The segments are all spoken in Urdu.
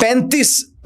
35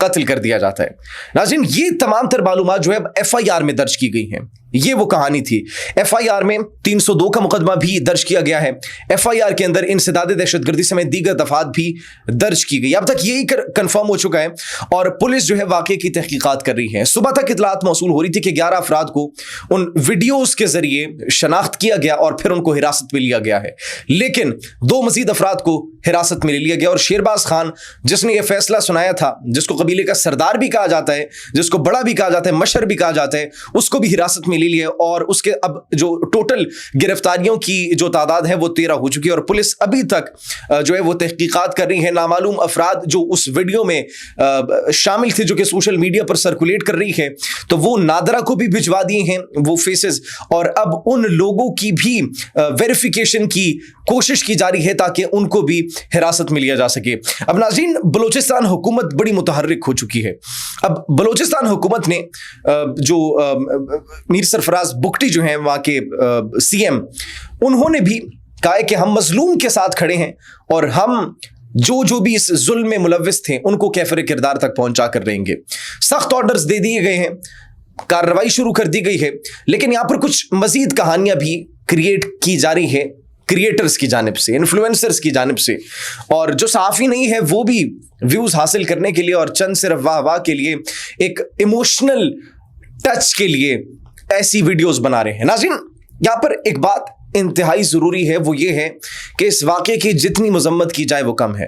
قتل کر دیا جاتا ہے. ناظرین یہ تمام تر معلومات جو ہے اب ایف آئی آر میں درج کی گئی ہیں. یہ وہ کہانی تھی. ایف آئی آر میں 302 کا مقدمہ بھی درج کیا گیا ہے. ایف آئی آر کے اندر انسداد دہشت گردی سمیت دیگر دفعات بھی درج کی گئی. اب تک یہی کنفرم ہو چکا ہے اور پولیس جو ہے واقعے کی تحقیقات کر رہی ہے. صبح تک اطلاعات موصول ہو رہی تھی کہ 11 افراد کو ان ویڈیوز کے ذریعے شناخت کیا گیا اور پھر ان کو حراست میں لیا گیا ہے. لیکن 2 مزید افراد کو حراست میں لے لیا گیا اور شیرباز خان جس نے یہ فیصلہ سنایا تھا, جس کو قبیلے کا سردار بھی کہا جاتا ہے, جس کو بڑا بھی کہا جاتا ہے, مشر بھی کہا جاتا ہے, اس کو بھی حراست میں لے لیا اور اس کے اب جو ٹوٹل گرفتاریوں کی جو تعداد ہے وہ 13 ہو چکی ہے اور پولیس ابھی تک جو ہے وہ تحقیقات کر رہی ہے. نامعلوم افراد جو اس ویڈیو میں شامل تھے جو کہ سوشل میڈیا پر سرکولیٹ کر رہی ہے تو وہ نادرہ کو بھی بھجوا دیے ہیں وہ فیسز, اور اب ان لوگوں کی بھی ویریفیکیشن کی کوشش کی جا رہی ہے تاکہ ان کو بھی حراست میں لیا جا سکے. اب ناظرین بلوچستان حکومت بڑی متحرک ہو چکی ہے. اب بلوچستان حکومت نے جو میر سرفراز بگٹی جو ہیں وہاں کے سی ایم, انہوں نے بھی کہا ہے کہ ہم مظلوم کے ساتھ کھڑے ہیں اور ہم جو بھی اس ظلم میں ملوث تھے ان کو کیفر کردار تک پہنچا کر رہیں گے. سخت آرڈرز دے دیے گئے ہیں, کارروائی شروع کر دی گئی ہے, لیکن یہاں پر کچھ مزید کہانیاں بھی کریٹ کی جا رہی ہیں کریٹرز کی جانب سے, انفلوئنسرز کی جانب سے, اور جو صحافی نہیں ہے وہ بھی ویوز حاصل کرنے کے لیے اور چند صرف واہ واہ کے لیے, ایک ایموشنل ٹچ کے لیے ایسی ویڈیوز بنا رہے ہیں. ناظرین یہاں پر ایک بات انتہائی ضروری ہے, وہ یہ ہے کہ اس واقعے کی جتنی مذمت کی جائے وہ کم ہے.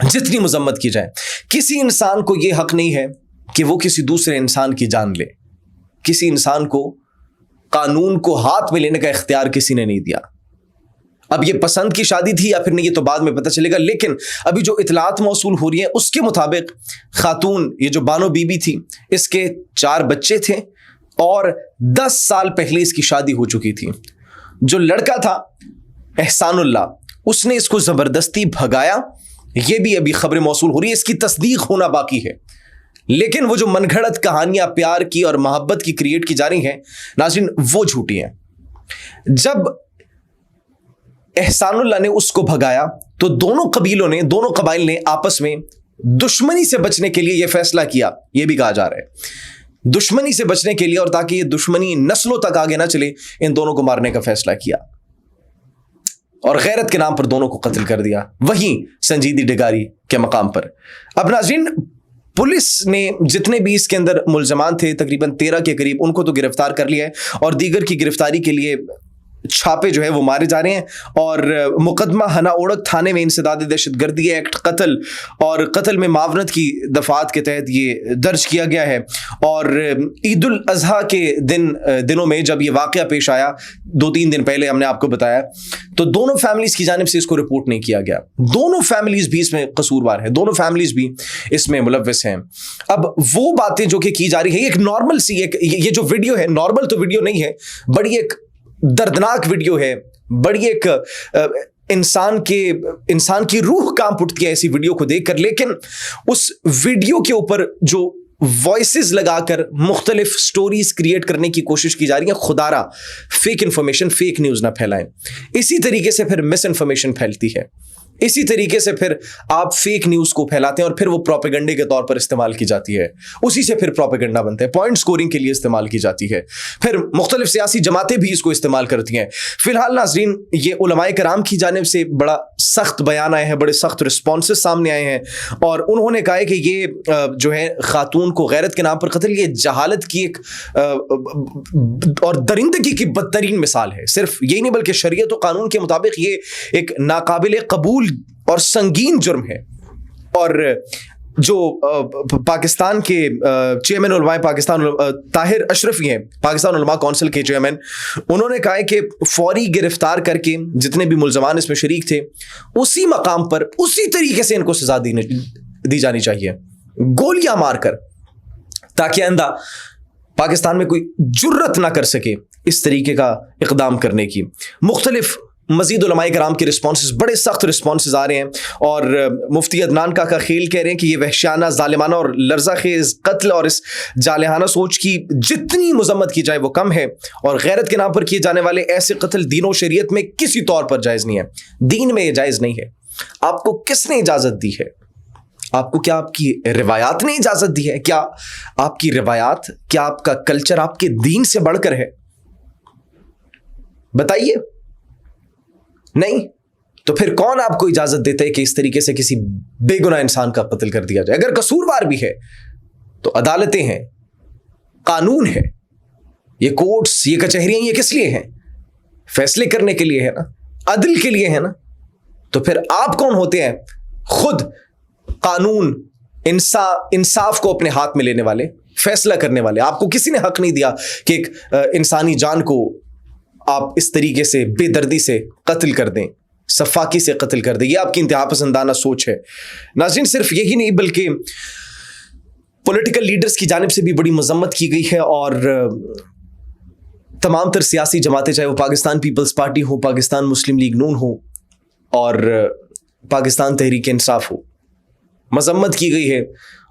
جتنی مذمت کی جائے, کسی انسان کو یہ حق نہیں ہے کہ وہ کسی دوسرے انسان کی جان لے. کسی انسان کو قانون کو ہاتھ میں لینے کا اختیار کسی نے نہیں دیا. اب یہ پسند کی شادی تھی یا پھر نہیں یہ تو بعد میں پتہ چلے گا, لیکن ابھی جو اطلاعات موصول ہو رہی ہیں اس کے مطابق خاتون یہ جو بانو بی بی تھی اس کے 4 بچے تھے اور 10 سال پہلے اس کی شادی ہو چکی تھی. جو لڑکا تھا احسان اللہ, اس نے اس کو زبردستی بھگایا. یہ بھی ابھی خبریں موصول ہو رہی ہے, اس کی تصدیق ہونا باقی ہے. لیکن وہ جو من گھڑت کہانیاں پیار کی اور محبت کی کریٹ کی جا رہی ہیں ناظرین وہ جھوٹی ہیں. جب احسان اللہ نے اس کو بھگایا تو دونوں قبائل نے آپس میں دشمنی سے بچنے کے لیے یہ فیصلہ کیا. یہ بھی کہا جا رہا ہے دشمنی سے بچنے کے لیے, اور تاکہ یہ دشمنی نسلوں تک آگے نہ چلے, ان دونوں کو مارنے کا فیصلہ کیا اور غیرت کے نام پر دونوں کو قتل کر دیا, وہیں سنجیدی ڈگاری کے مقام پر. اب ناظرین پولیس نے جتنے بھی اس کے اندر ملزمان تھے تقریباً 13 کے قریب, ان کو تو گرفتار کر لیا ہے اور دیگر کی گرفتاری کے لیے چھاپے جو ہے وہ مارے جا رہے ہیں. اور مقدمہ ہنا اوڑک تھانے میں انسداد دہشت گردی ایکٹ قتل اور قتل میں معاونت کی دفعات کے تحت یہ درج کیا گیا ہے. اور عید الاضحیٰ کے دنوں میں جب یہ واقعہ پیش آیا 2-3 دن پہلے, ہم نے آپ کو بتایا, تو دونوں فیملیز کی جانب سے اس کو رپورٹ نہیں کیا گیا. دونوں فیملیز بھی اس میں قصوروار ہیں, دونوں فیملیز بھی اس میں ملوث ہیں. اب وہ باتیں جو کہ کی جا رہی ہے, ایک نارمل سی یہ جو ویڈیو ہے, نارمل تو ویڈیو نہیں ہے, بڑی ایک دردناک ویڈیو ہے, بڑی ایک انسان کی روح کانپ اٹھتی ہے ایسی ویڈیو کو دیکھ کر. لیکن اس ویڈیو کے اوپر جو وائسز لگا کر مختلف سٹوریز کریٹ کرنے کی کوشش کی جا رہی ہے, خدا را فیک انفارمیشن, فیک نیوز نہ پھیلائیں. اسی طریقے سے پھر مس انفارمیشن پھیلتی ہے, اسی طریقے سے پھر آپ فیک نیوز کو پھیلاتے ہیں اور پھر وہ پروپیگنڈے کے طور پر استعمال کی جاتی ہے. اسی سے پھر پروپیگنڈا بنتا ہے, پوائنٹ سکورنگ کے لیے استعمال کی جاتی ہے. پھر مختلف سیاسی جماعتیں بھی اس کو استعمال کرتی ہیں. فی الحال ناظرین یہ علماء کرام کی جانب سے بڑا سخت بیان آئے ہیں, بڑے سخت رسپانسز سامنے آئے ہیں, اور انہوں نے کہا ہے کہ یہ جو ہے خاتون کو غیرت کے نام پر قتل, یہ جہالت کی ایک اور درندگی کی بدترین مثال ہے. صرف یہی نہیں بلکہ شریعت و قانون کے مطابق یہ ایک ناقابل قبول اور سنگین جرم ہے. اور جو پاکستان کے چیئرمین علماء پاکستان طاہر اشرفی ہیں, پاکستان علماء کونسل کے چیئرمین, انہوں نے کہا ہے کہ فوری گرفتار کر کے جتنے بھی ملزمان اس میں شریک تھے اسی مقام پر اسی طریقے سے ان کو سزا دی جانی چاہیے, گولیاں مار کر, تاکہ آئندہ پاکستان میں کوئی جرت نہ کر سکے اس طریقے کا اقدام کرنے کی. مختلف مزید علماء کرام کے رسپانسز, بڑے سخت رسپانسز آ رہے ہیں, اور مفتی عدنان کاکا خیل کہہ رہے ہیں کہ یہ وحشیانہ, ظالمانہ اور لرزہ خیز قتل اور اس جالہانہ سوچ کی جتنی مذمت کی جائے وہ کم ہے, اور غیرت کے نام پر کیے جانے والے ایسے قتل دین و شریعت میں کسی طور پر جائز نہیں ہے. دین میں یہ جائز نہیں ہے. آپ کو کس نے اجازت دی ہے؟ آپ کو کیا آپ کی روایات نے اجازت دی ہے؟ کیا آپ کی روایات، کیا آپ کا کلچر آپ کے دین سے بڑھ کر ہے؟ بتائیے. نہیں تو پھر کون آپ کو اجازت دیتا ہے کہ اس طریقے سے کسی بے گناہ انسان کا قتل کر دیا جائے؟ اگر قصوروار بھی ہے تو عدالتیں ہیں، قانون ہے، یہ کورٹس، یہ کچہریاں، یہ کس لیے ہیں؟ فیصلے کرنے کے لیے ہے نا، عدل کے لیے ہے نا. تو پھر آپ کون ہوتے ہیں خود قانون انصاف کو اپنے ہاتھ میں لینے والے، فیصلہ کرنے والے؟ آپ کو کسی نے حق نہیں دیا کہ ایک انسانی جان کو آپ اس طریقے سے بے دردی سے قتل کر دیں، سفاکی سے قتل کر دیں. یہ آپ کی انتہا پسندانہ سوچ ہے. ناظرین صرف یہی نہیں بلکہ پولیٹیکل لیڈرز کی جانب سے بھی بڑی مذمت کی گئی ہے، اور تمام تر سیاسی جماعتیں، چاہے وہ پاکستان پیپلز پارٹی ہو، پاکستان مسلم لیگ نون ہو، اور پاکستان تحریک انصاف ہو، مذمت کی گئی ہے.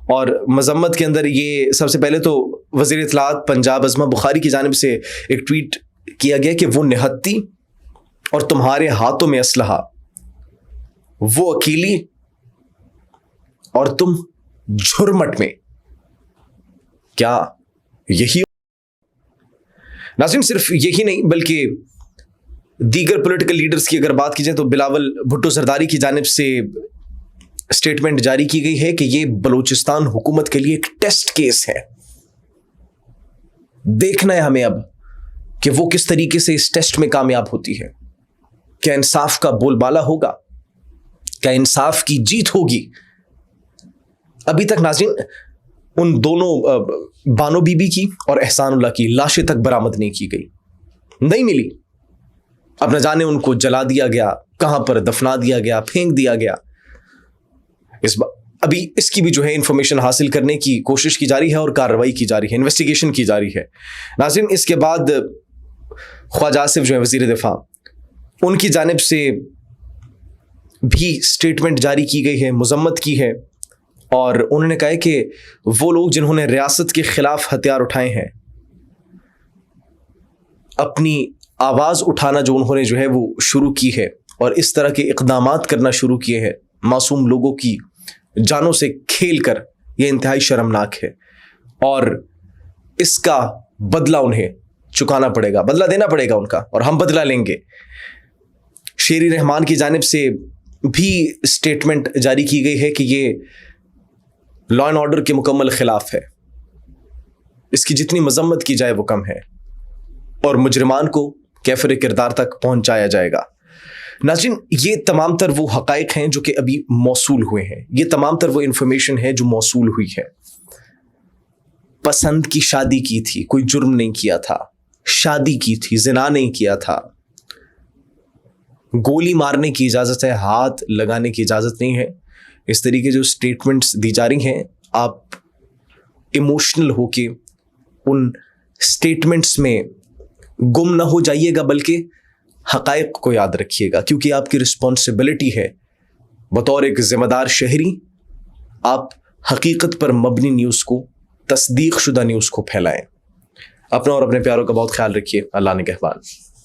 اور مذمت کے اندر یہ سب سے پہلے تو وزیر اطلاعات پنجاب عظمہ بخاری کی جانب سے ایک ٹویٹ کیا گیا کہ وہ نہتی اور تمہارے ہاتھوں میں اسلحہ، وہ اکیلی اور تم جھرمٹ میں. کیا یہی؟ ناظرین صرف یہی نہیں بلکہ دیگر پولیٹیکل لیڈرز کی اگر بات کی جائے تو بلاول بھٹو زرداری کی جانب سے اسٹیٹمنٹ جاری کی گئی ہے کہ یہ بلوچستان حکومت کے لیے ایک ٹیسٹ کیس ہے. دیکھنا ہے ہمیں اب کہ وہ کس طریقے سے اس ٹیسٹ میں کامیاب ہوتی ہے. کیا انصاف کا بول بالا ہوگا؟ کیا انصاف کی جیت ہوگی؟ ابھی تک ناظرین ان دونوں بانو بی بی کی اور احسان اللہ کی لاشیں تک برآمد نہیں کی گئی، نہیں ملی. اب نہ جانے ان کو جلا دیا گیا، کہاں پر دفنا دیا گیا، پھینک دیا گیا. ابھی اس کی بھی جو ہے انفارمیشن حاصل کرنے کی کوشش کی جاری ہے اور کارروائی کی جاری ہے، انویسٹیگیشن کی جاری ہے. ناظرین اس کے بعد خواجہ آصف جو ہے وزیر دفاع، ان کی جانب سے بھی اسٹیٹمنٹ جاری کی گئی ہے، مذمت کی ہے، اور انہوں نے کہا ہے کہ وہ لوگ جنہوں نے ریاست کے خلاف ہتھیار اٹھائے ہیں، اپنی آواز اٹھانا جو انہوں نے جو ہے وہ شروع کی ہے اور اس طرح کے اقدامات کرنا شروع کیے ہیں معصوم لوگوں کی جانوں سے کھیل کر، یہ انتہائی شرمناک ہے، اور اس کا بدلہ انہیں چکانا پڑے گا، بدلہ دینا پڑے گا ان کا، اور ہم بدلہ لیں گے. شیری رحمان کی جانب سے بھی اسٹیٹمنٹ جاری کی گئی ہے کہ یہ لا اینڈ آرڈر کے مکمل خلاف ہے، اس کی جتنی مذمت کی جائے وہ کم ہے، اور مجرمان کو کیفر کردار تک پہنچایا جائے گا. ناظرین یہ تمام تر وہ حقائق ہیں جو کہ ابھی موصول ہوئے ہیں، یہ تمام تر وہ انفارمیشن ہے جو موصول ہوئی ہے. پسند کی شادی کی تھی، کوئی جرم نہیں کیا تھا، شادی کی تھی، زنا نہیں کیا تھا. گولی مارنے کی اجازت ہے، ہاتھ لگانے کی اجازت نہیں ہے. اس طریقے جو سٹیٹمنٹس دی جا رہی ہیں، آپ ایموشنل ہو کے ان سٹیٹمنٹس میں گم نہ ہو جائیے گا، بلکہ حقائق کو یاد رکھیے گا، کیونکہ آپ کی رسپانسبلٹی ہے بطور ایک ذمہ دار شہری، آپ حقیقت پر مبنی نیوز کو، تصدیق شدہ نیوز کو پھیلائیں. اپنا اور اپنے پیاروں کا بہت خیال رکھیے. اللہ نگہبان.